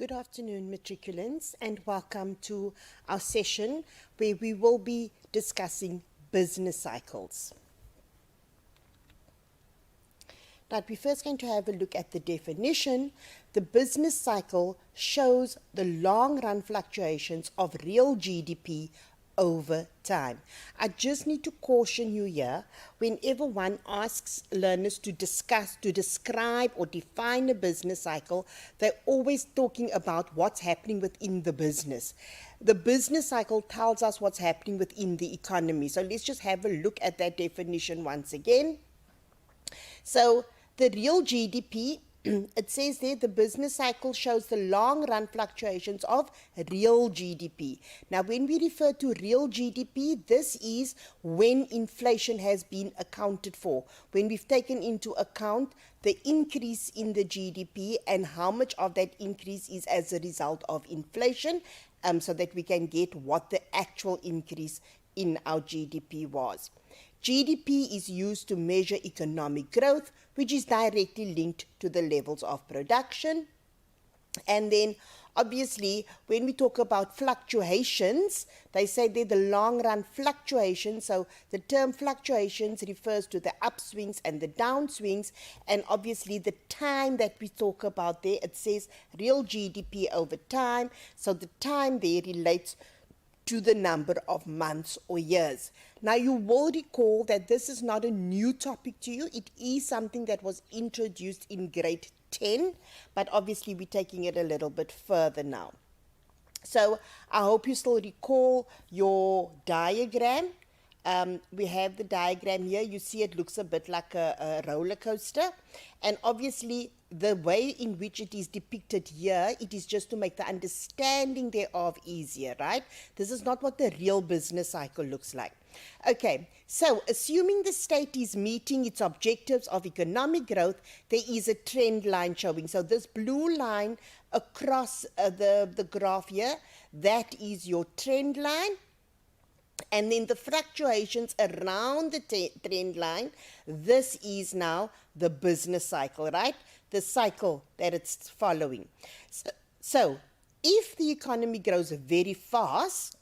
Good afternoon, matriculants, and welcome to our session where we will be discussing business cycles. Now, we're first going to have a look at the definition. The business cycle shows the long-run fluctuations of real GDP over time. I just need to caution you here, whenever one asks learners to describe or define a business cycle, they're always talking about what's happening within the business. The business cycle tells us what's happening within the economy. So let's just have a look at that definition once again. So the real GDP, it says there the business cycle shows the long-run fluctuations of real GDP. Now, when we refer to real GDP, this is when inflation has been accounted for, when we've taken into account the increase in the GDP and how much of that increase is as a result of inflation, so that we can get what the actual increase in our GDP was. GDP is used to measure economic growth, which is directly linked to the levels of production. And then, obviously, when we talk about fluctuations, they say they're the long-run fluctuations. So the term fluctuations refers to the upswings and the downswings. And obviously, the time that we talk about there, it says real GDP over time. So the time there relates to the number of months or years. Now, you will recall that this is not a new topic to you. It is something that was introduced in grade 10, but obviously we're taking it a little bit further now. So I hope you still recall your diagram. We have the diagram here. You see it looks a bit like a roller coaster. And obviously, the way in which it is depicted here, it is just to make the understanding thereof easier, right? This is not what the real business cycle looks like. Okay, so assuming the state is meeting its objectives of economic growth, there is a trend line showing. So this blue line across the graph here, that is your trend line. And then the fluctuations around the trend line, this is now the business cycle, right? The cycle that it's following. So if the economy grows very fast,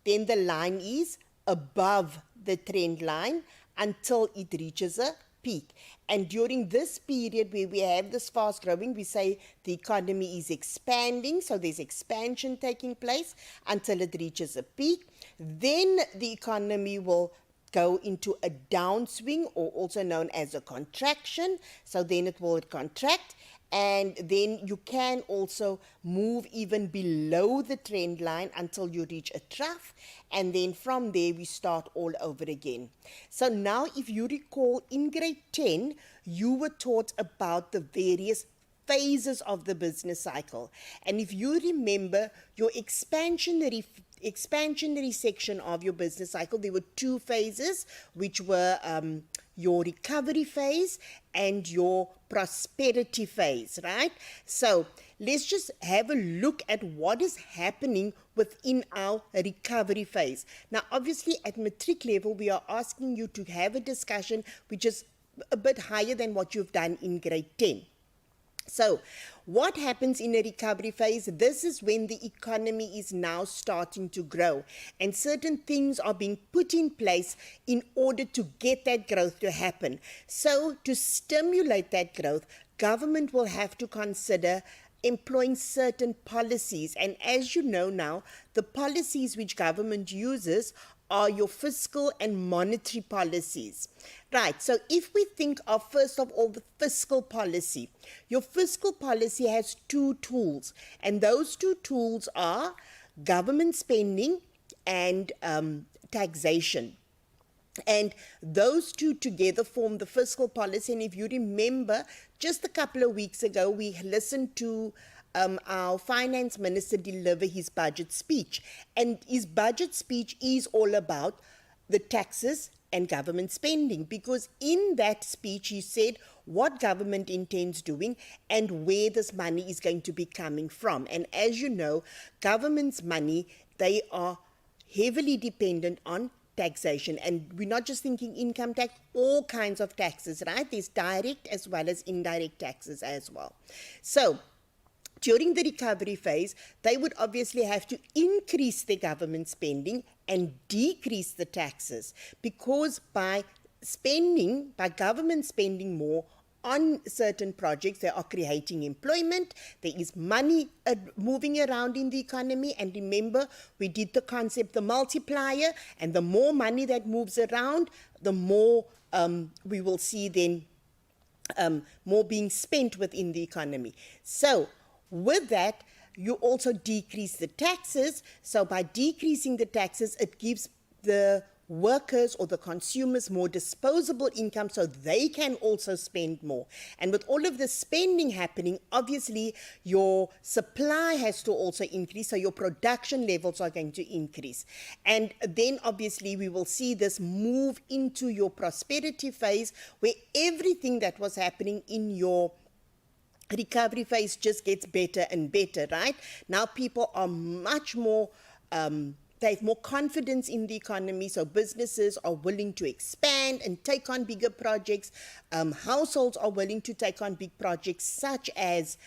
then the line is above the trend line until it reaches a peak. And during this period where we have this fast growing, we say the economy is expanding. So there's expansion taking place until it reaches a peak. Then the economy will go into a downswing, or also known as a contraction. So then it will contract. And then you can also move even below the trend line until you reach a trough. And then from there, we start all over again. So now, if you recall, in grade 10, you were taught about the various phases of the business cycle. And if you remember your expansionary section of your business cycle, there were two phases, which were your recovery phase and your prosperity phase, right? So let's just have a look at what is happening within our recovery phase. Now, obviously, at matric level, we are asking you to have a discussion which is a bit higher than what you've done in grade 10. So what happens in a recovery phase? This is when the economy is now starting to grow and certain things are being put in place in order to get that growth to happen. So to stimulate that growth, government will have to consider employing certain policies. And as you know now, the policies which government uses are your fiscal and monetary policies. Right, so if we think of, first of all, the fiscal policy, your fiscal policy has two tools, and those two tools are government spending and taxation. And those two together form the fiscal policy. And if you remember, just a couple of weeks ago, we listened to our finance minister deliver his budget speech. And his budget speech is all about the taxes and government spending, because in that speech he said what government intends doing and where this money is going to be coming from. And as you know, government's money, they are heavily dependent on taxation. And we're not just thinking income tax, all kinds of taxes, right? There's direct as well as indirect taxes as well. So during the recovery phase, they would obviously have to increase their government spending and decrease the taxes, because by government spending more on certain projects, they are creating employment. There is money moving around in the economy. And remember, we did the concept, the multiplier, and the more money that moves around, the more we will see then more being spent within the economy. So with that, you also decrease the taxes. So by decreasing the taxes, it gives the workers or the consumers more disposable income, so they can also spend more. And with all of this spending happening, obviously your supply has to also increase, so your production levels are going to increase. And then obviously we will see this move into your prosperity phase, where everything that was happening in your recovery phase just gets better and better, right? Now people are much more they have more confidence in the economy, so businesses are willing to expand and take on bigger projects. Households are willing to take on big projects such as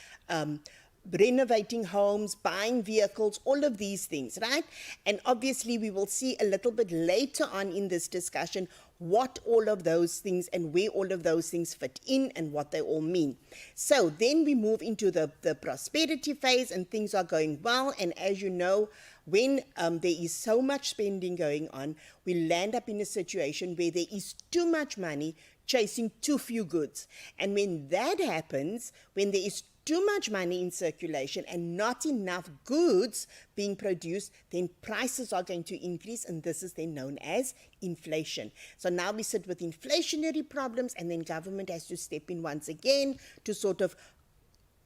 renovating homes, buying vehicles, all of these things, right? And obviously we will see a little bit later on in this discussion what all of those things and where all of those things fit in and what they all mean. So then we move into the prosperity phase, and things are going well. And as you know, when there is so much spending going on, we land up in a situation where there is too much money chasing too few goods. And when that happens, when there is too much money in circulation and not enough goods being produced, then prices are going to increase, and this is then known as inflation. So now we sit with inflationary problems, and then government has to step in once again to sort of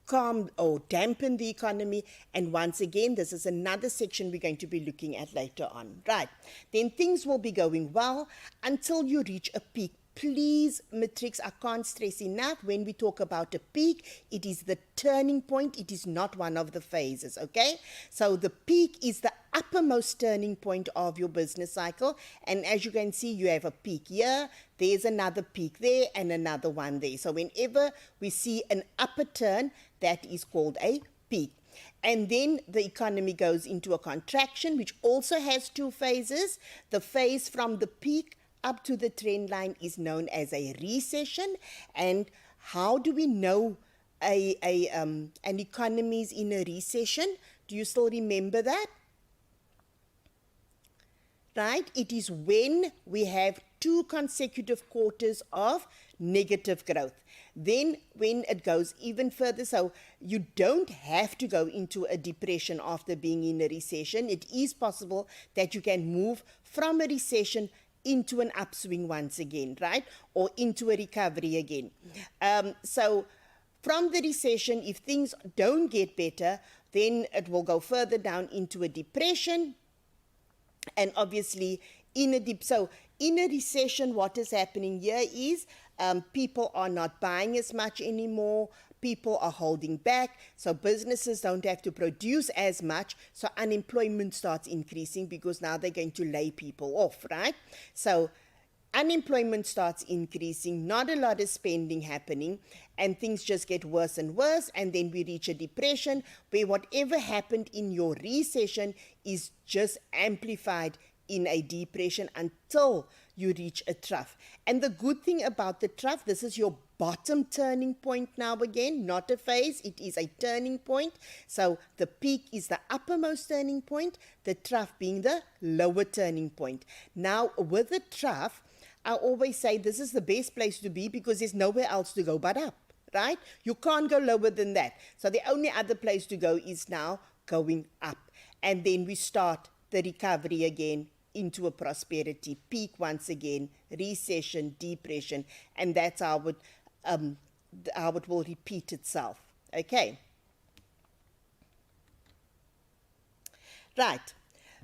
calm or dampen the economy. And once again, this is another section we're going to be looking at later on. Right, then things will be going well until you reach a peak. Please, matrix, I can't stress enough, when we talk about a peak, it is the turning point. It is not one of the phases, okay? So the peak is the uppermost turning point of your business cycle. And as you can see, you have a peak here, there's another peak there, and another one there. So whenever we see an upper turn, that is called a peak. And then the economy goes into a contraction, which also has two phases. The phase from the peak up to the trend line is known as a recession. And how do we know an economy is in a recession? Do you still remember that? Right? It is when we have 2 consecutive quarters of negative growth. Then when it goes even further, so you don't have to go into a depression after being in a recession. It is possible that you can move from a recession into an upswing once again, right? Or into a recovery again. So from the recession, if things don't get better, then it will go further down into a depression. And obviously in a recession, what is happening here is people are not buying as much anymore. People are holding back, so businesses don't have to produce as much, so unemployment starts increasing because now they're going to lay people off, right? So unemployment starts increasing, not a lot of spending happening, and things just get worse and worse, and then we reach a depression where whatever happened in your recession is just amplified in a depression until you reach a trough. And the good thing about the trough, this is your bottom turning point now again, not a phase, it is a turning point. So the peak is the uppermost turning point, the trough being the lower turning point. Now with the trough, I always say this is the best place to be because there's nowhere else to go but up, right? You can't go lower than that. So the only other place to go is now going up. And then we start the recovery again into a prosperity peak once again, recession, depression, and that's how it will repeat itself. Okay. Right.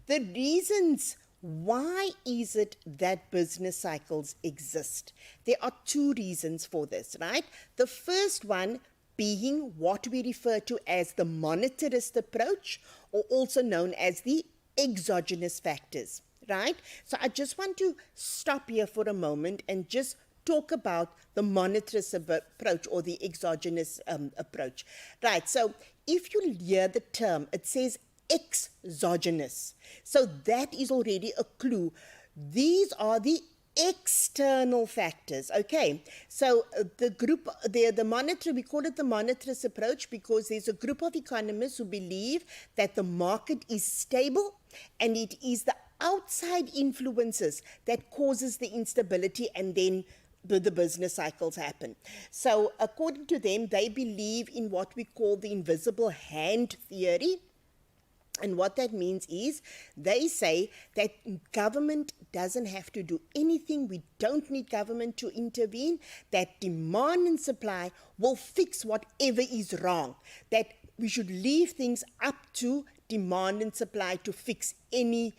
The reasons why is it that business cycles exist? There are 2 reasons for this, right? The first one being what we refer to as the monetarist approach, or also known as the exogenous factors. Right? So I just want to stop here for a moment and just talk about the monetarist approach or the exogenous approach. Right, so if you hear the term, it says exogenous. So that is already a clue. These are the external factors. Okay, so the group, the monetary, we call it the monetarist approach because there's a group of economists who believe that the market is stable and it is the outside influences that causes the instability and then the business cycles happen. So according to them, they believe in what we call the invisible hand theory. And what that means is they say that government doesn't have to do anything. We don't need government to intervene. That demand and supply will fix whatever is wrong. That we should leave things up to demand and supply to fix any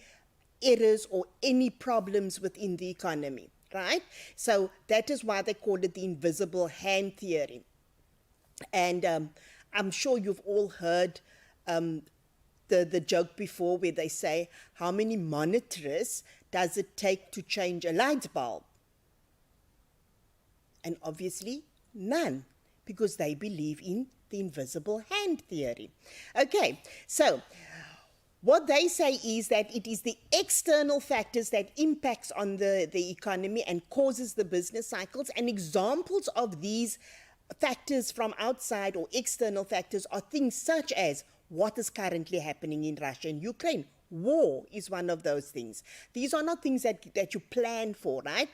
errors or any problems within the economy, right? So that is why they call it the invisible hand theory. And I'm sure you've all heard the joke before where they say, how many monetarists does it take to change a light bulb? And obviously none, because they believe in the invisible hand theory. Okay, so what they say is that it is the external factors that impacts on the economy and causes the business cycles. And examples of these factors from outside or external factors are things such as what is currently happening in Russia and Ukraine. War is one of those things. These are not things that you plan for, right?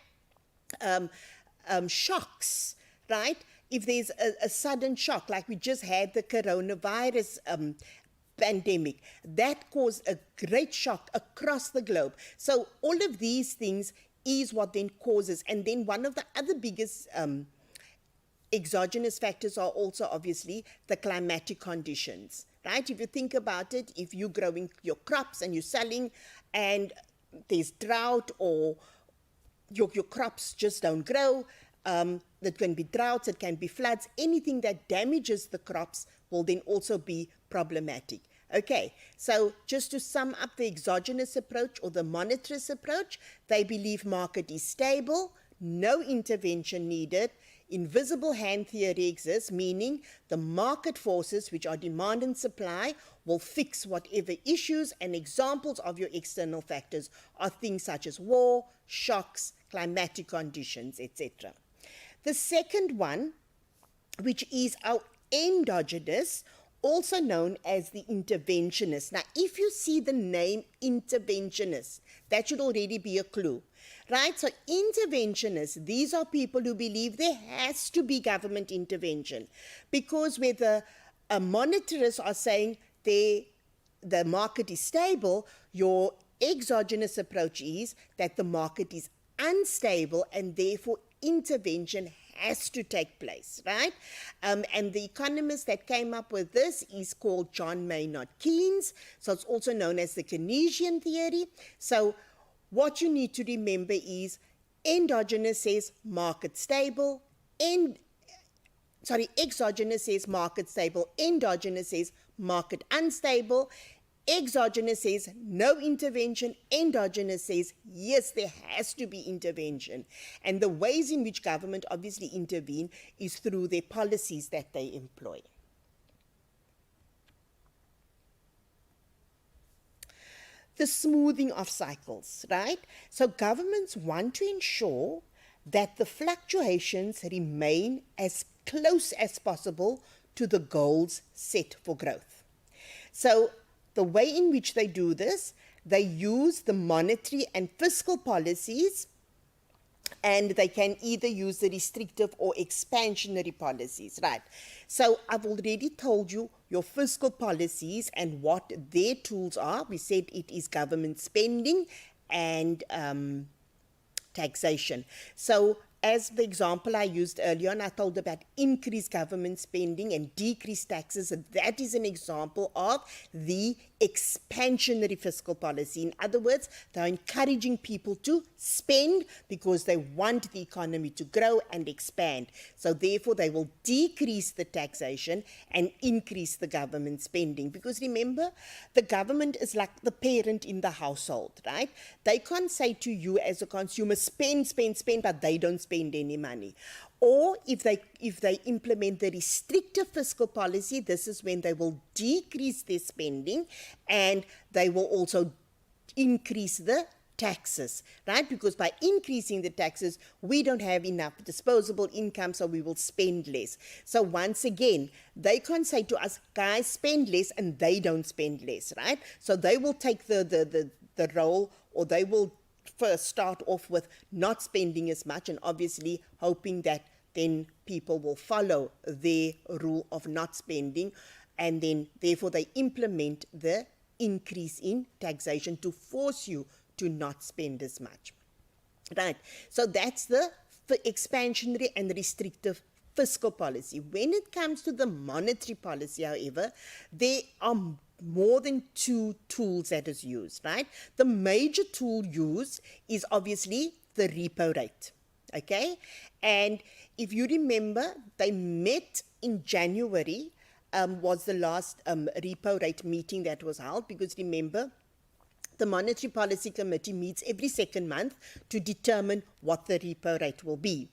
Shocks, right? If there's a sudden shock, like we just had the coronavirus pandemic, that caused a great shock across the globe. So all of these things is what then causes. And then one of the other biggest exogenous factors are also obviously the climatic conditions, right? If you think about it, if you're growing your crops and you're selling and there's drought or your crops just don't grow, that can be droughts, it can be floods, anything that damages the crops will then also be problematic. Okay, so just to sum up the exogenous approach or the monetarist approach, they believe market is stable, no intervention needed. Invisible hand theory exists, meaning the market forces, which are demand and supply, will fix whatever issues, and examples of your external factors are things such as war, shocks, climatic conditions, etc. The second one, which is our endogenous, also known as the interventionist. Now, if you see the name interventionist, that should already be a clue, right? So interventionists, these are people who believe there has to be government intervention, because whether monetarists are saying the market is stable, your exogenous approach is that the market is unstable and therefore intervention has to take place, right? And the economist that came up with this is called John Maynard Keynes. So it's also known as the Keynesian theory. So what you need to remember is endogenous says market stable, exogenous says market stable, endogenous says market unstable. Exogenous says no intervention, endogenous says yes, there has to be intervention. And the ways in which government obviously intervene is through their policies that they employ. The smoothing of cycles, right? So governments want to ensure that the fluctuations remain as close as possible to the goals set for growth. So the way in which they do this, they use the monetary and fiscal policies, and they can either use the restrictive or expansionary policies, right? So I've already told you your fiscal policies and what their tools are. We said it is government spending and taxation. So as the example I used earlier on, I told about increased government spending and decreased taxes. And that is an example of the expansionary fiscal policy. In other words, they're encouraging people to spend because they want the economy to grow and expand. So therefore, they will decrease the taxation and increase the government spending. Because remember, the government is like the parent in the household, right? They can't say to you as a consumer, spend, spend, spend, but they don't spend. spend any money. Or if they implement the restrictive fiscal policy, this is when they will decrease their spending, and they will also increase the taxes, right? Because by increasing the taxes, we don't have enough disposable income, so we will spend less. So once again, they can't say to us, guys, spend less, and they don't spend less, right? So they will take the role, or they will first start off with not spending as much, and obviously hoping that then people will follow their rule of not spending, and then therefore they implement the increase in taxation to force you to not spend as much, right? So that's the expansionary and restrictive fiscal policy. When it comes to the monetary policy, however, there are more than two tools that is used, right? The major tool used is obviously the repo rate, okay? And if you remember, they met in January, was the last repo rate meeting that was held, because remember, the Monetary Policy Committee meets every second month to determine what the repo rate will be.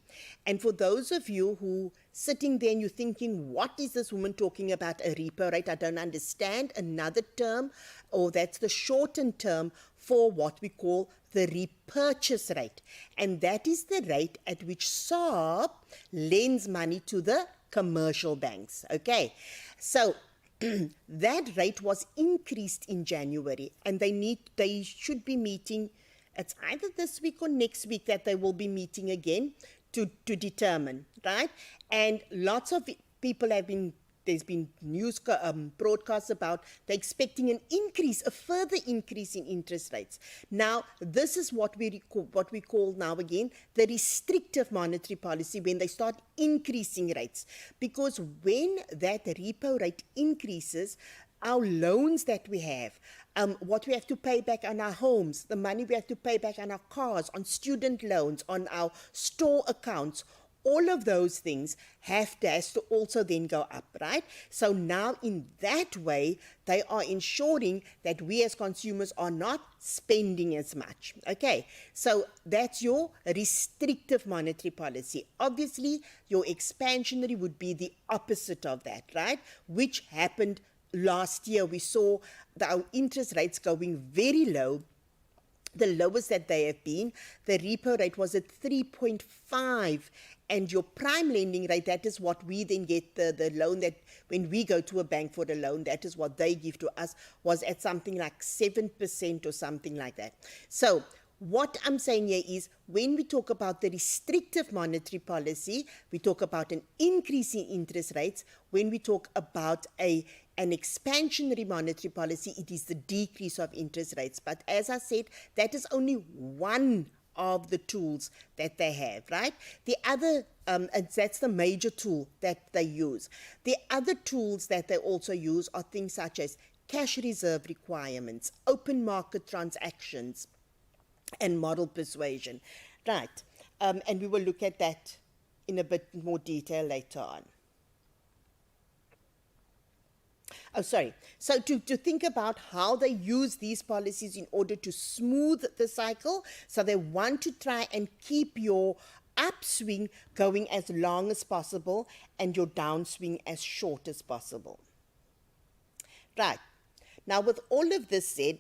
And for those of you who sitting there and you're thinking, what is this woman talking about, a repo rate? I don't understand. Another term, or that's the shortened term for what we call the repurchase rate. And that is the rate at which SARB lends money to the commercial banks. Okay, so that rate was increased in January, and they should be meeting, it's either this week or next week that they will be meeting again to determine, right? And lots of people there's been news broadcasts about they're expecting an increase, a further increase in interest rates. Now, this is what we call now again the restrictive monetary policy, when they start increasing rates. Because when that repo rate increases, our loans that we have, what we have to pay back on our homes, the money we have to pay back on our cars, on student loans, on our store accounts, all of those things has to also then go up, right? So now in that way, they are ensuring that we as consumers are not spending as much. Okay, so that's your restrictive monetary policy. Obviously, your expansionary would be the opposite of that, right? Which happened last year. We saw our interest rates going very low, the lowest that they have been. The repo rate was at 3.5, and your prime lending rate, that is what we then get the loan, that when we go to a bank for the loan, that is what they give to us, was at something like 7% or something like that. So what I'm saying here is, when we talk about the restrictive monetary policy, we talk about an increase in interest rates. When we talk about an expansionary monetary policy, it is the decrease of interest rates. But as I said, that is only one of the tools that they have, right? The other, and that's the major tool that they use. The other tools that they also use are things such as cash reserve requirements, open market transactions, and model persuasion, right? And we will look at that in a bit more detail later on. Oh, sorry. So to think about how they use these policies in order to smooth the cycle, so they want to try and keep your upswing going as long as possible and your downswing as short as possible. Right. Now, with all of this said,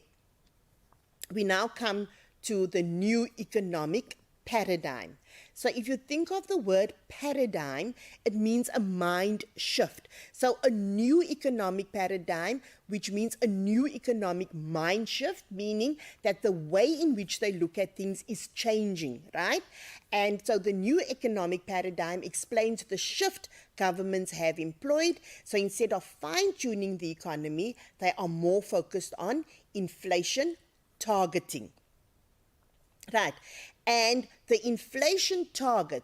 we now come to the new economic paradigm. So if you think of the word paradigm, it means a mind shift. So a new economic paradigm, which means a new economic mind shift, meaning that the way in which they look at things is changing, right? And so the new economic paradigm explains the shift governments have employed. So instead of fine-tuning the economy, they are more focused on inflation targeting. Right. And the inflation target,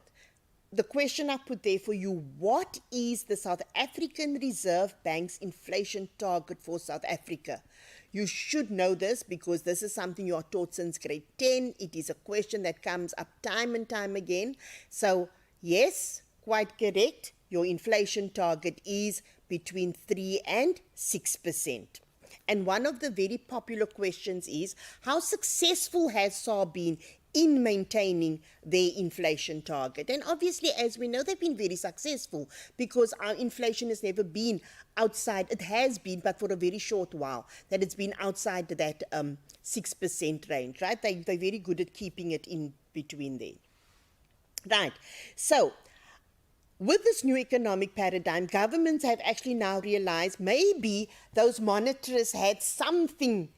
the question I put there for you, what is the South African Reserve Bank's inflation target for South Africa? You should know this because this is something you are taught since grade 10. It is a question that comes up time and time again. So yes, quite correct. Your inflation target is between 3 and 6%. And one of the very popular questions is, how successful has SARB been in maintaining their inflation target. And obviously, as we know, they've been very successful because our inflation has never been outside. It has been, but for a very short while, that it's been outside that 6% range, right? They're very good at keeping it in between there. Right. So, with this new economic paradigm, governments have actually now realized maybe those monetarists had something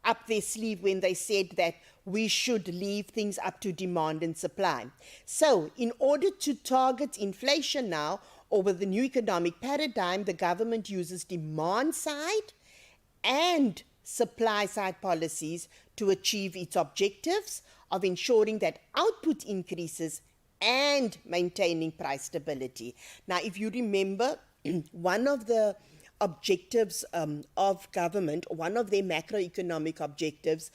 up their sleeve when they said that we should leave things up to demand and supply. So, in order to target inflation now, or with the new economic paradigm, the government uses demand side and supply side policies to achieve its objectives of ensuring that output increases and maintaining price stability. Now, if you remember, one of the objectives of government, one of their macroeconomic objectives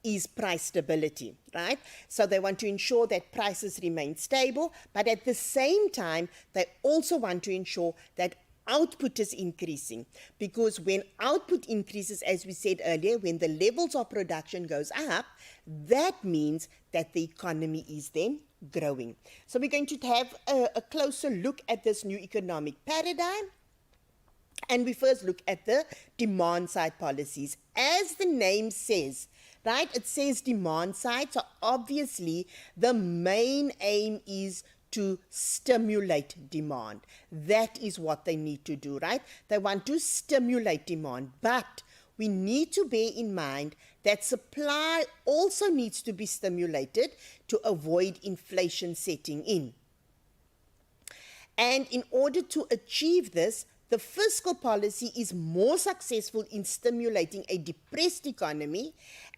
is price stability, right? So they want to ensure that prices remain stable, but at the same time, they also want to ensure that output is increasing, because when output increases, as we said earlier, when the levels of production goes up, that means that the economy is then growing. So we're going to have a closer look at this new economic paradigm. And we first look at the demand side policies. As the name says, right, it says demand side. So obviously the main aim is to stimulate demand. That is what they need to do, right? They want to stimulate demand. But we need to bear in mind that supply also needs to be stimulated to avoid inflation setting in. And in order to achieve this, the fiscal policy is more successful in stimulating a depressed economy,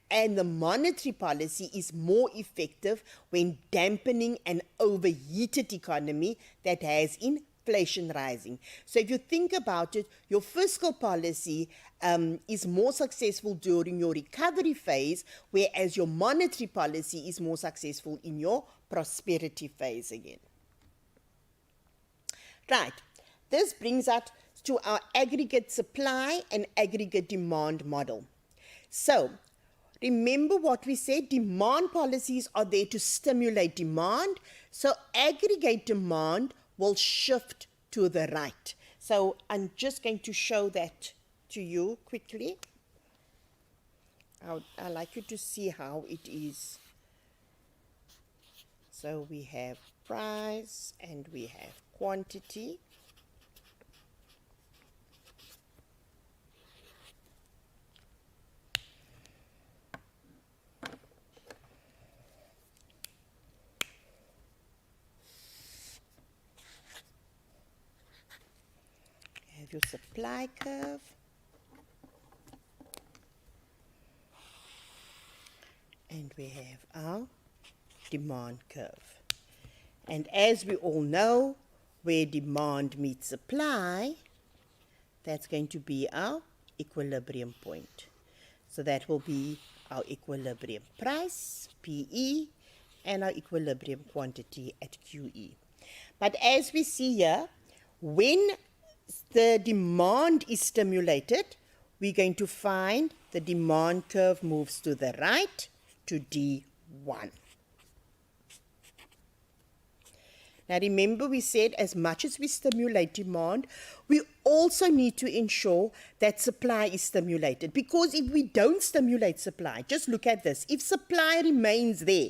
and the monetary policy is more effective when dampening an overheated economy that has inflation rising. So if you think about it, your fiscal policy is more successful during your recovery phase, whereas your monetary policy is more successful in your prosperity phase again. Right, this brings us to our aggregate supply and aggregate demand model. So, remember what we said, demand policies are there to stimulate demand. So aggregate demand will shift to the right. So I'm just going to show that to you quickly. I'd like you to see how it is. So we have price and we have quantity. Your supply curve, and we have our demand curve. And as we all know, where demand meets supply, that's going to be our equilibrium point. So that will be our equilibrium price, PE, and our equilibrium quantity at QE. But as we see here, when the demand is stimulated, we're going to find the demand curve moves to the right to D1. Now remember, we said as much as we stimulate demand, we also need to ensure that supply is stimulated, because if we don't stimulate supply, just look at this, if supply remains there,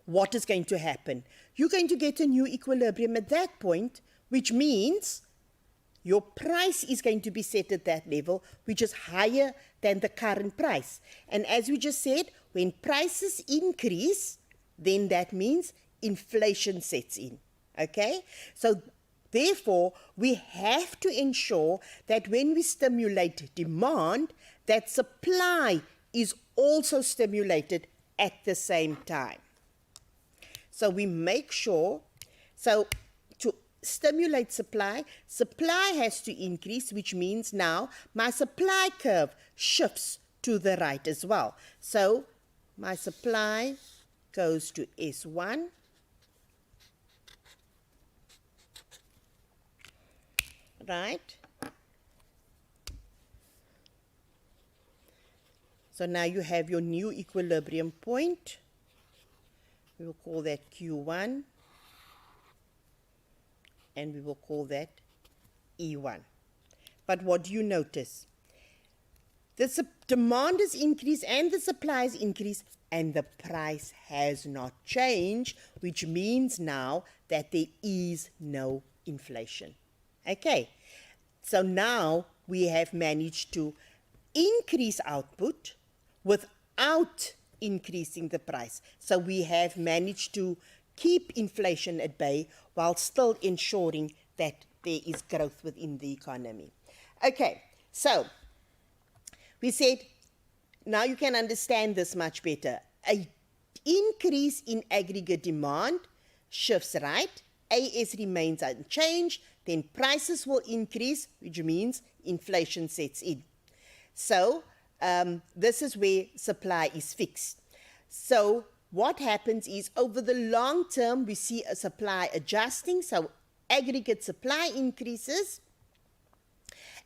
what is going to happen? You're going to get a new equilibrium at that point, which means your price is going to be set at that level, which is higher than the current price. And as we just said, when prices increase, then that means inflation sets in, okay? So therefore, we have to ensure that when we stimulate demand, that supply is also stimulated at the same time. So we make sure, so to stimulate supply, supply has to increase, which means now my supply curve shifts to the right as well. So my supply goes to S1. Right? So now you have your new equilibrium point. We will call that Q1, and we will call that E1. But what do you notice? The demand has increased and the supply has increased, and the price has not changed, which means now that there is no inflation. Okay, so now we have managed to increase output without increasing the price. So we have managed to keep inflation at bay while still ensuring that there is growth within the economy. Okay, so we said, now you can understand this much better. An increase in aggregate demand shifts right. AS remains unchanged, then prices will increase, which means inflation sets in. So this is where supply is fixed. So what happens is, over the long term, we see a supply adjusting, so aggregate supply increases,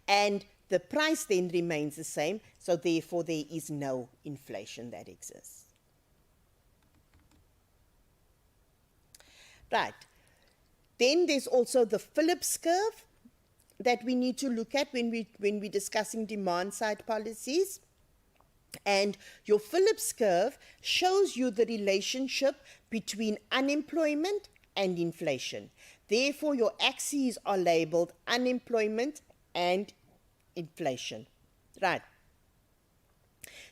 and the price then remains the same, so therefore there is no inflation that exists. Right. Then there's also the Phillips curve that we need to look at when we're discussing demand side policies. And your Phillips curve shows you the relationship between unemployment and inflation. Therefore, your axes are labeled unemployment and inflation. Right.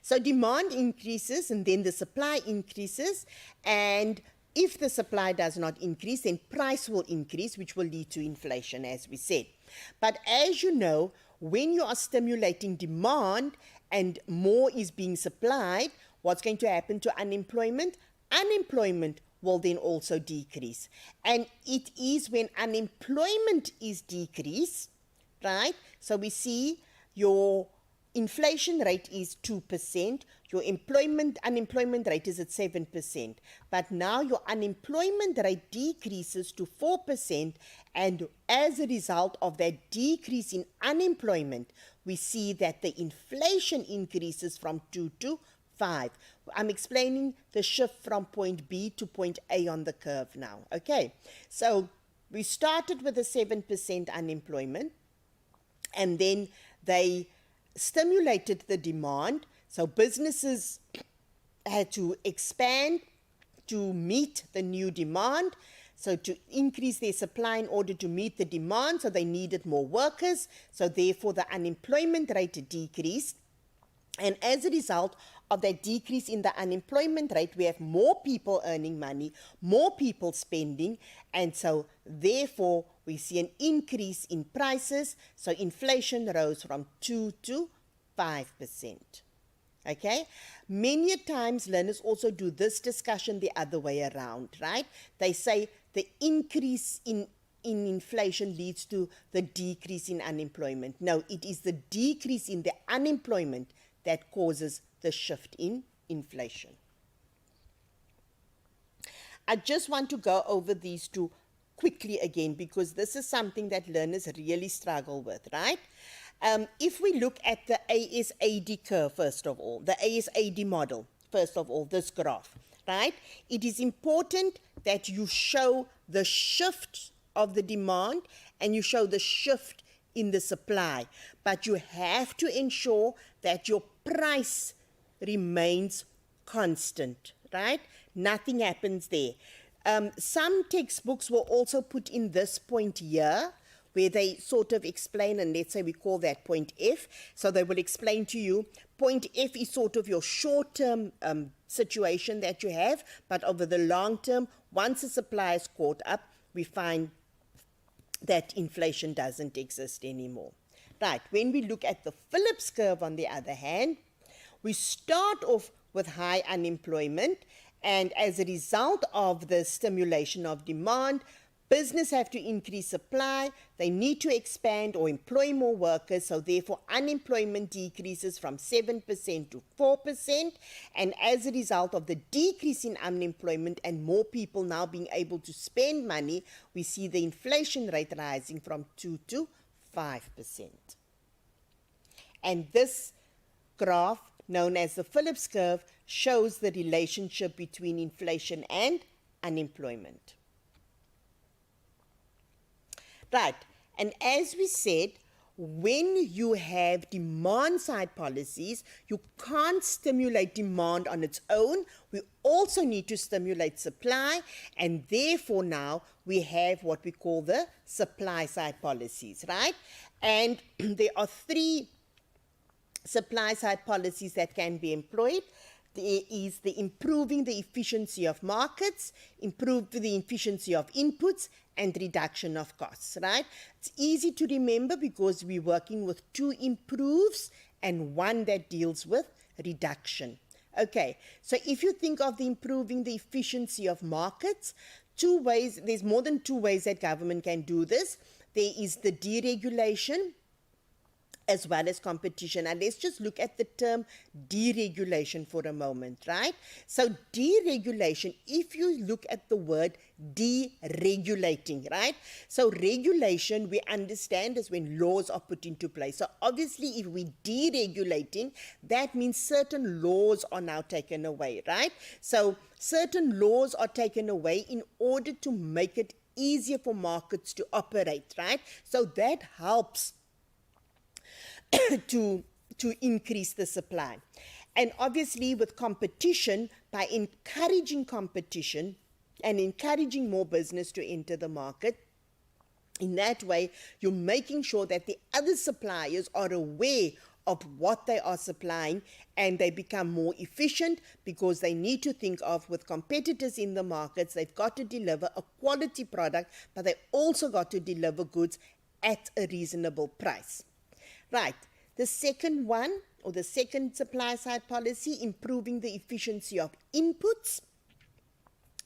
So demand increases and then the supply increases, and if the supply does not increase, then price will increase, which will lead to inflation, as we said. But as you know, when you are stimulating demand and more is being supplied, what's going to happen to unemployment? Unemployment will then also decrease. And it is when unemployment is decreased, right? So we see your inflation rate is 2%, your unemployment rate is at 7%, but now your unemployment rate decreases to 4%, and as a result of that decrease in unemployment, we see that the inflation increases from 2 to 5. I'm explaining the shift from point B to point A on the curve now, okay? So we started with a 7% unemployment, and then they stimulated the demand, so businesses had to expand to meet the new demand, so to increase their supply in order to meet the demand, so they needed more workers, so therefore the unemployment rate decreased, and as a result of that decrease in the unemployment rate, we have more people earning money, more people spending, and so therefore we see an increase in prices, so inflation rose from 2 to 5%. Okay? Many times learners also do this discussion the other way around, right? They say the increase in inflation leads to the decrease in unemployment. No, it is the decrease in the unemployment that causes the shift in inflation. I just want to go over these two quickly again, because this is something that learners really struggle with, right? If we look at the ASAD curve, first of all, the ASAD model, first of all, this graph, right? It is important that you show the shift of the demand and you show the shift in the supply, but you have to ensure that your price remains constant, right? Nothing happens there. Some textbooks will also put in this point here, where they sort of explain, and let's say we call that point F. So they will explain to you, point F is sort of your short-term situation that you have, but over the long term, once the supply is caught up, we find that inflation doesn't exist anymore. Right, when we look at the Phillips curve, on the other hand, we start off with high unemployment, and as a result of the stimulation of demand, business have to increase supply, they need to expand or employ more workers, so therefore unemployment decreases from 7% to 4%, and as a result of the decrease in unemployment and more people now being able to spend money, we see the inflation rate rising from 2 to 5%. And this graph, known as the Phillips curve, shows the relationship between inflation and unemployment. Right, and as we said, when you have demand side policies, you can't stimulate demand on its own. We also need to stimulate supply, and therefore now we have what we call the supply side policies, right? And there are three supply side policies that can be employed. There is the improving the efficiency of markets, improve the efficiency of inputs, and reduction of costs, right? It's easy to remember because we're working with two improves and one that deals with reduction. Okay, so if you think of the improving the efficiency of markets, two ways, there's more than two ways that government can do this. There is the deregulation as well as competition. And let's just look at the term deregulation for a moment, right? So deregulation, if you look at the word deregulating, right? So regulation, we understand, is when laws are put into place. So obviously, if we're deregulating, that means certain laws are now taken away, right? So certain laws are taken away in order to make it easier for markets to operate, right? So that helps to increase the supply. And obviously with competition, by encouraging competition and encouraging more business to enter the market, in that way, you're making sure that the other suppliers are aware of what they are supplying and they become more efficient because they need to think of, with competitors in the markets, they've got to deliver a quality product, but they also got to deliver goods at a reasonable price. Right, the second one, or the second supply side policy, improving the efficiency of inputs.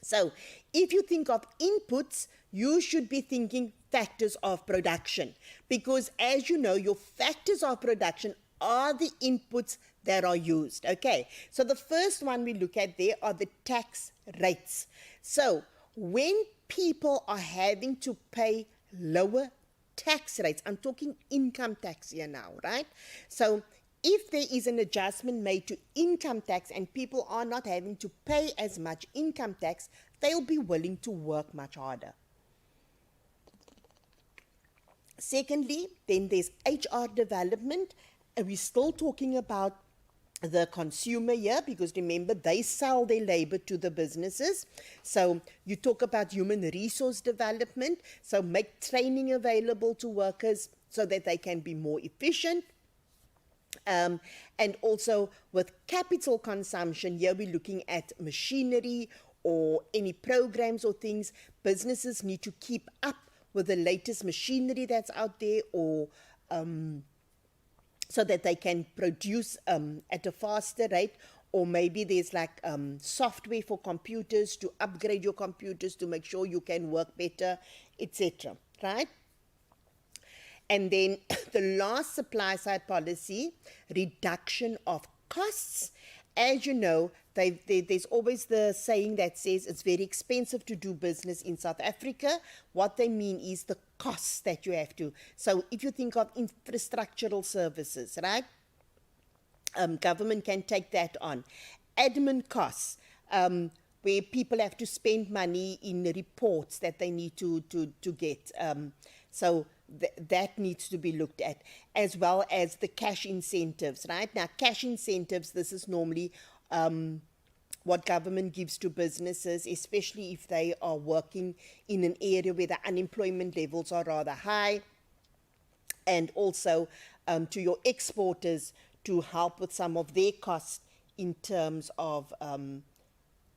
So if you think of inputs, you should be thinking factors of production, because as you know, your factors of production are the inputs that are used. Okay, so the first one we look at there are the tax rates. So when people are having to pay lower tax rates, I'm talking income tax here now, right? So if there is an adjustment made to income tax and people are not having to pay as much income tax, they'll be willing to work much harder. Secondly, then there's HR development. And we're still talking about the consumer here, because remember, they sell their labor to the businesses. So you talk about human resource development. So make training available to workers so that they can be more efficient. And also with capital consumption, here we're looking at machinery or any programs or things. Businesses need to keep up with the latest machinery that's out there, or so that they can produce at a faster rate, or maybe there's like software for computers to upgrade your computers to make sure you can work better, etc. Right? And then the last supply side policy, reduction of costs. As you know, there's always the saying that says it's very expensive to do business in South Africa. What they mean is the costs that you have to. So if you think of infrastructural services, right? Government can take that on. Admin costs, where people have to spend money in reports that they need to get. So that needs to be looked at, as well as the cash incentives, right? Now, cash incentives, this is normally what government gives to businesses, especially if they are working in an area where the unemployment levels are rather high, and also to your exporters to help with some of their costs in terms of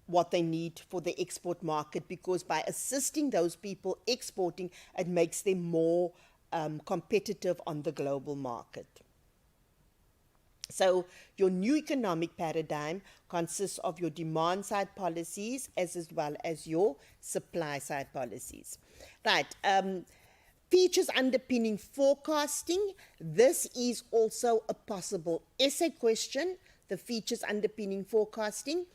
what they need for the export market, because by assisting those people exporting, it makes them more competitive on the global market. So your new economic paradigm consists of your demand side policies as well as your supply side policies. Right. Features underpinning forecasting. This is also a possible essay question, the features underpinning forecasting.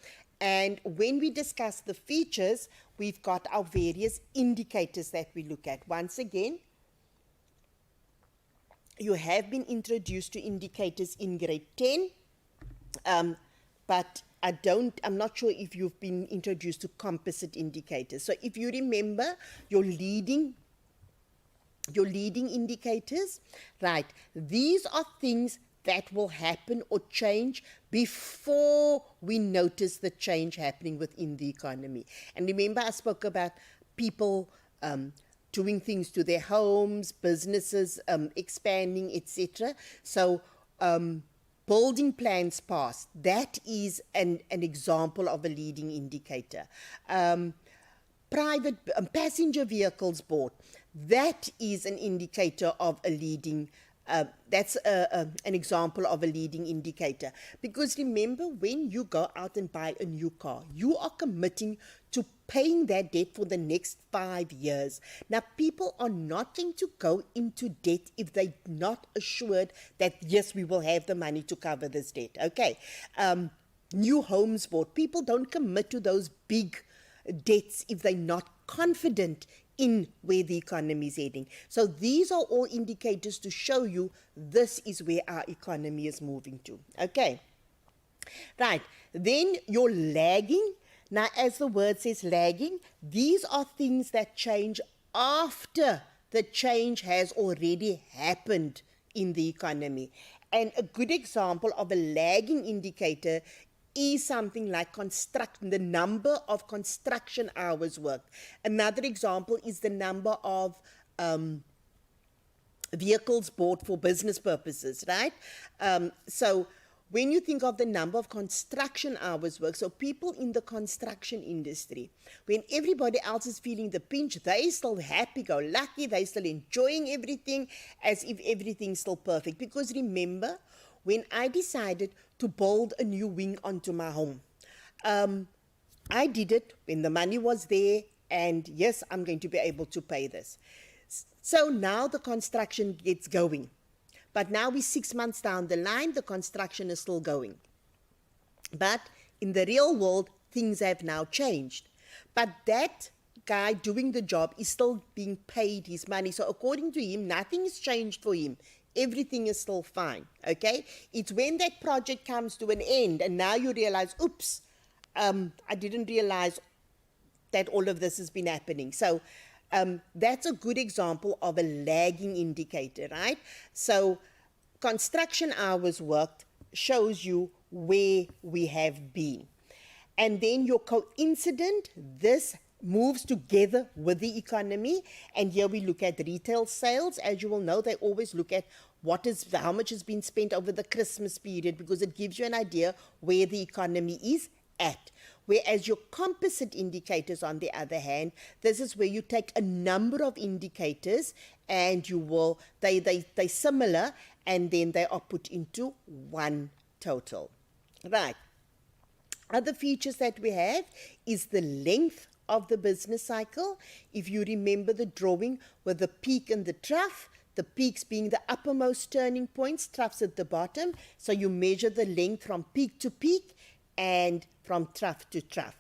And when we discuss the features, we've got our various indicators that we look at. Once again, you have been introduced to indicators in grade 10, but I'm not sure if you've been introduced to composite indicators. So if you remember your leading indicators, right, these are things that will happen or change before we notice the change happening within the economy. And remember, I spoke about people doing things to their homes, businesses expanding, etc. So building plans passed, that is an example of a leading indicator. Private passenger vehicles bought, that is an indicator of a leading that's an example of a leading indicator. Because remember, when you go out and buy a new car, you are committing to paying that debt for the next 5 years. Now, people are not going to go into debt if they're not assured that, yes, we will have the money to cover this debt. Okay. New homes bought. People don't commit to those big debts if they're not confident in where the economy is heading. So these are all indicators to show you this is where our economy is moving to. Okay. Right. Then your lagging. Now, as the word says, lagging, these are things that change after the change has already happened in the economy. And a good example of a lagging indicator is something like the number of construction hours worked. Another example is the number of vehicles bought for business purposes, right? So when you think of the number of construction hours worked, so people in the construction industry, when everybody else is feeling the pinch, they still happy-go-lucky, they still enjoying everything as if everything's still perfect. Because remember, when I decided to build a new wing onto my home, I did it when the money was there, and yes, I'm going to be able to pay this. So now the construction gets going. But now we're 6 months down the line, the construction is still going. But in the real world, things have now changed. But that guy doing the job is still being paid his money. So according to him, nothing has changed for him. Everything is still fine, okay? It's when that project comes to an end and now you realize, oops, I didn't realize that all of this has been happening. So that's a good example of a lagging indicator, right? So construction hours worked shows you where we have been. And then your coincident, this moves together with the economy. And here we look at retail sales. As you will know, they always look at how much has been spent over the Christmas period, because it gives you an idea where the economy is at. Whereas your composite indicators, on the other hand, this is where you take a number of indicators and they're similar, and then they are put into one total. Right. Other features that we have is the length of the business cycle. If you remember the drawing with the peak and the trough, the peaks being the uppermost turning points, troughs at the bottom. So you measure the length from peak to peak and from trough to trough.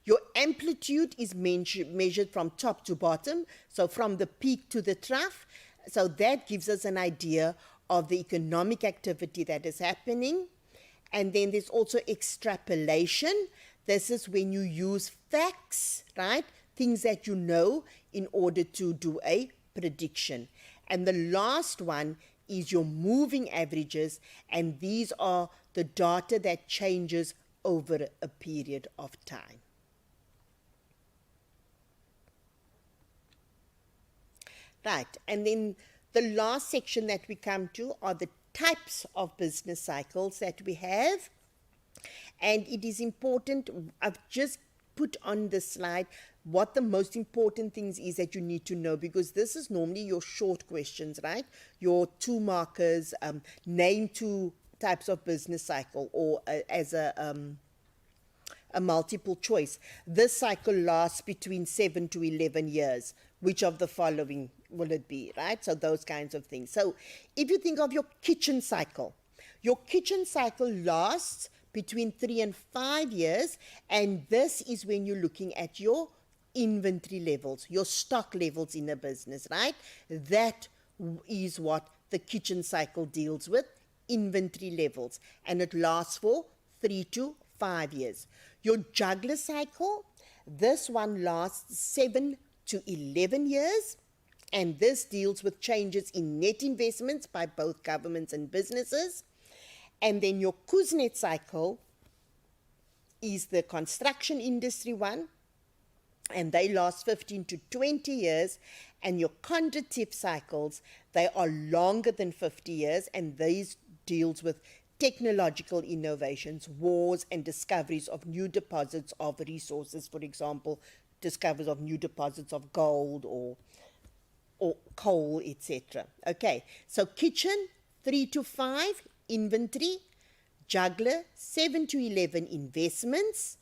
Your amplitude is measured from top to bottom, so from the peak to the trough. So that gives us an idea of the economic activity that is happening. And then there's also extrapolation. This is when you use facts, right? Things that you know in order to do a prediction. And the last one is your moving averages, and these are the data that changes over a period of time. Right, and then the last section that we come to are the types of business cycles that we have. And it is important, I've just put on the slide what the most important things is that you need to know, because this is normally your short questions, right? Your 2 markers, name 2 types of business cycle, or as a multiple choice. This cycle lasts between 7 to 11 years. Which of the following will it be, right? So those kinds of things. So if you think of your kitchen cycle lasts between 3 and 5 years, and this is when you're looking at your inventory levels, your stock levels in a business, right? That is what the kitchen cycle deals with, inventory levels, and it lasts for 3 to 5 years. Your juggler cycle, this one lasts 7 to 11 years. And this deals with changes in net investments by both governments and businesses. And then your Kuznets cycle is the construction industry one, and they last 15 to 20 years. And your Kondratiev cycles, they are longer than 50 years, and these deals with technological innovations, wars, and discoveries of new deposits of resources. For example, discoveries of new deposits of gold or coal, etc. Okay, so kitchen 3 to 5, inventory. Juggler 7 to 11, investments.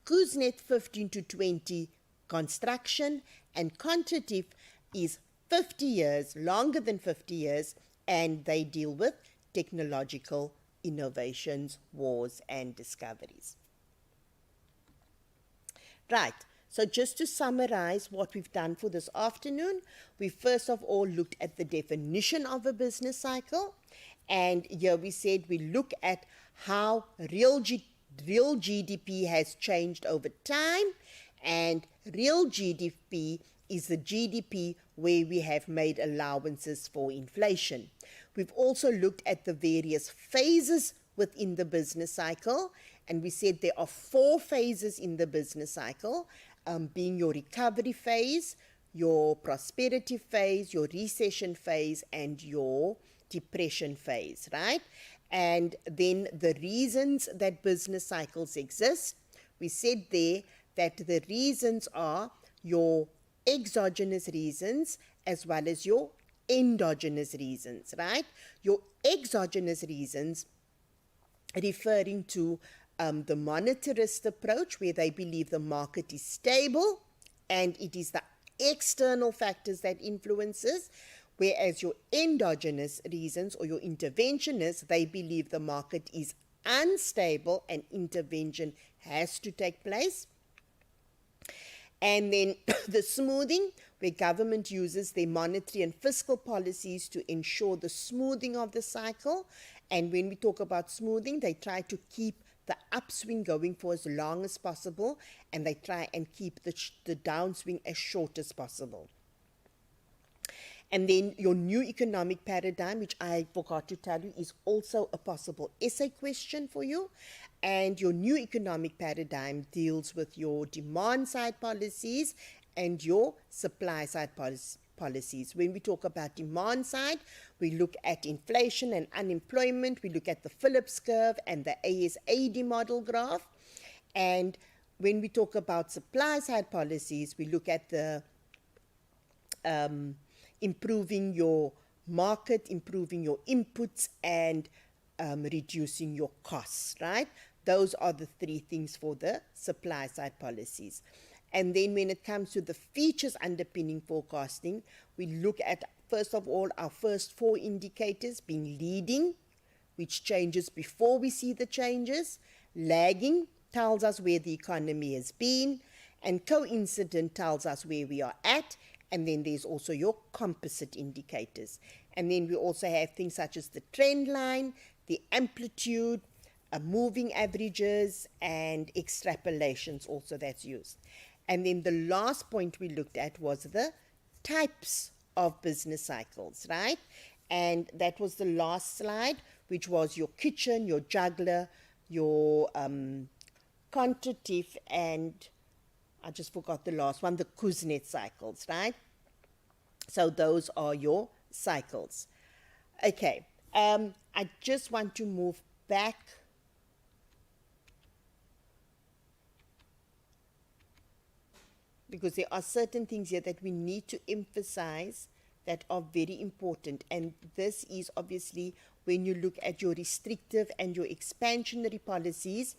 Kuznets 15 to 20, construction. And Kondratiev is 50 years, longer than 50 years, and they deal with technological innovations, wars, and discoveries. Right. So just to summarize what we've done for this afternoon, we first of all looked at the definition of a business cycle. And here we said we look at how real GDP has changed over time. And real GDP is the GDP where we have made allowances for inflation. We've also looked at the various phases within the business cycle. And we said there are 4 phases in the business cycle. Being your recovery phase, your prosperity phase, your recession phase, and your depression phase, right? And then the reasons that business cycles exist, we said there that the reasons are your exogenous reasons as well as your endogenous reasons, right? Your exogenous reasons referring to the monetarist approach, where they believe the market is stable and it is the external factors that influences, whereas your endogenous reasons or your interventionists, they believe the market is unstable and intervention has to take place. And then the smoothing, where government uses their monetary and fiscal policies to ensure the smoothing of the cycle. And when we talk about smoothing, they try to keep the upswing going for as long as possible, and they try and keep the downswing as short as possible. And then your new economic paradigm, which I forgot to tell you, is also a possible essay question for you. And your new economic paradigm deals with your demand side policies and your supply side policies. When we talk about demand side, we look at inflation and unemployment. We look at the Phillips curve and the ASAD model graph. And when we talk about supply side policies, we look at the improving your market, improving your inputs, and reducing your costs, right? Those are the 3 things for the supply side policies. And then when it comes to the features underpinning forecasting, we look at, first of all, our first 4 indicators being leading, which changes before we see the changes. Lagging tells us where the economy has been, and coincident tells us where we are at. And then there's also your composite indicators. And then we also have things such as the trend line, the amplitude, moving averages, and extrapolations also that's used. And then the last point we looked at was the types of business cycles, right? And that was the last slide, which was your kitchen, your juggler, your Kondratiev, and I just forgot the last one, the Kuznets cycles, right? So those are your cycles. Okay, I just want to move back because there are certain things here that we need to emphasize that are very important. And this is obviously when you look at your restrictive and your expansionary policies.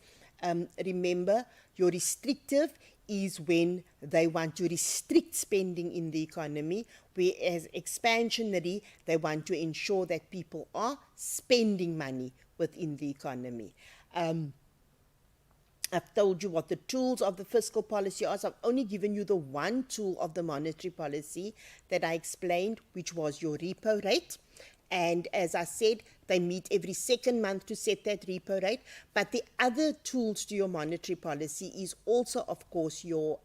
Remember, your restrictive is when they want to restrict spending in the economy, whereas expansionary, they want to ensure that people are spending money within the economy. I've told you what the tools of the fiscal policy are. So I've only given you the one tool of the monetary policy that I explained, which was your repo rate. And as I said, they meet every second month to set that repo rate. But the other tools to your monetary policy is also, of course, your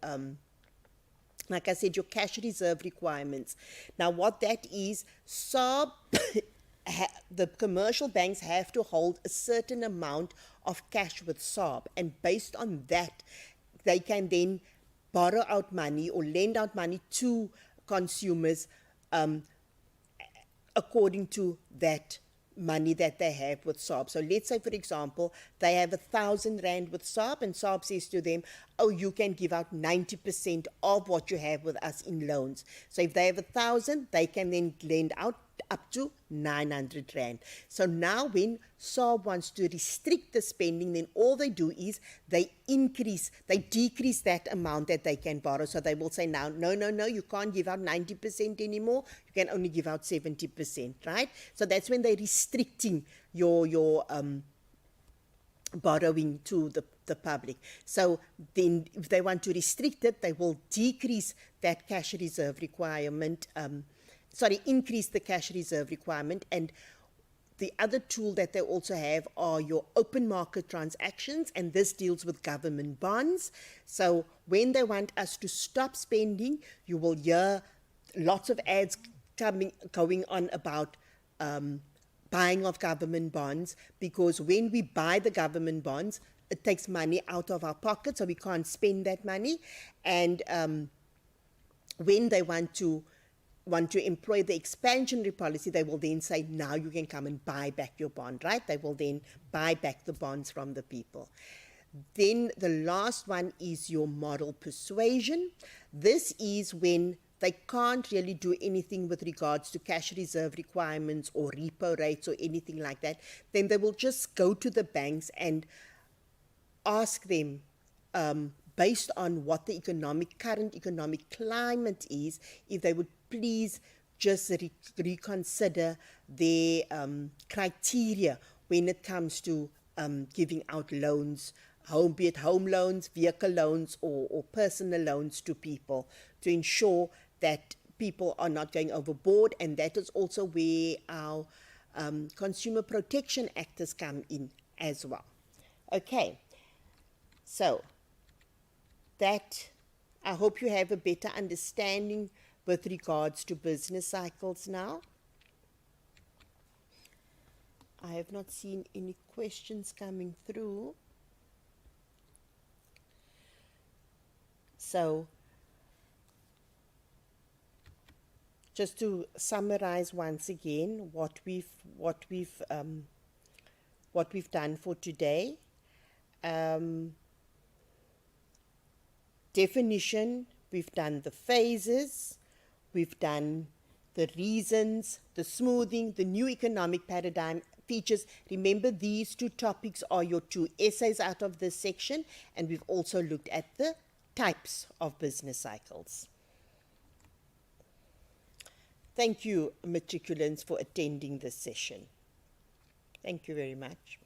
like I said, your cash reserve requirements. Now, what that is, SARB, the commercial banks have to hold a certain amount of cash with SARB, and based on that, they can then borrow out money or lend out money to consumers according to that money that they have with SARB. So let's say, for example, they have 1,000 Rand with SARB, and SARB says to them, oh, you can give out 90% of what you have with us in loans. So if they have 1,000, they can then lend out up to 900 Rand. So now when SARB wants to restrict the spending, then all they do is they decrease that amount that they can borrow. So they will say now, no, you can't give out 90% anymore. You can only give out 70%, right? So that's when they're restricting your borrowing to the public. So then if they want to restrict it, they will decrease that cash reserve requirement, increase the cash reserve requirement. And the other tool that they also have are your open market transactions, and this deals with government bonds. So when they want us to stop spending, you will hear lots of ads going on about buying of government bonds, because when we buy the government bonds, it takes money out of our pocket, so we can't spend that money. And when they want to employ the expansionary policy, they will then say, now you can come and buy back your bond, right? They will then buy back the bonds from the people. Then the last one is your moral persuasion. This is when they can't really do anything with regards to cash reserve requirements or repo rates or anything like that. Then they will just go to the banks and ask them, based on what the current economic climate is, if they would please just reconsider their criteria when it comes to giving out loans, be it home loans, vehicle loans, or personal loans to people, to ensure that people are not going overboard. And that is also where our consumer protection actors come in as well. Okay, so that, I hope you have a better understanding with regards to business cycles now. I have not seen any questions coming through. So just to summarize once again what we've done for today. Definition, we've done the phases, we've done the reasons, the smoothing, the new economic paradigm features. Remember, these two topics are your two essays out of this section, and we've also looked at the types of business cycles. Thank you, matriculants, for attending this session. Thank you very much.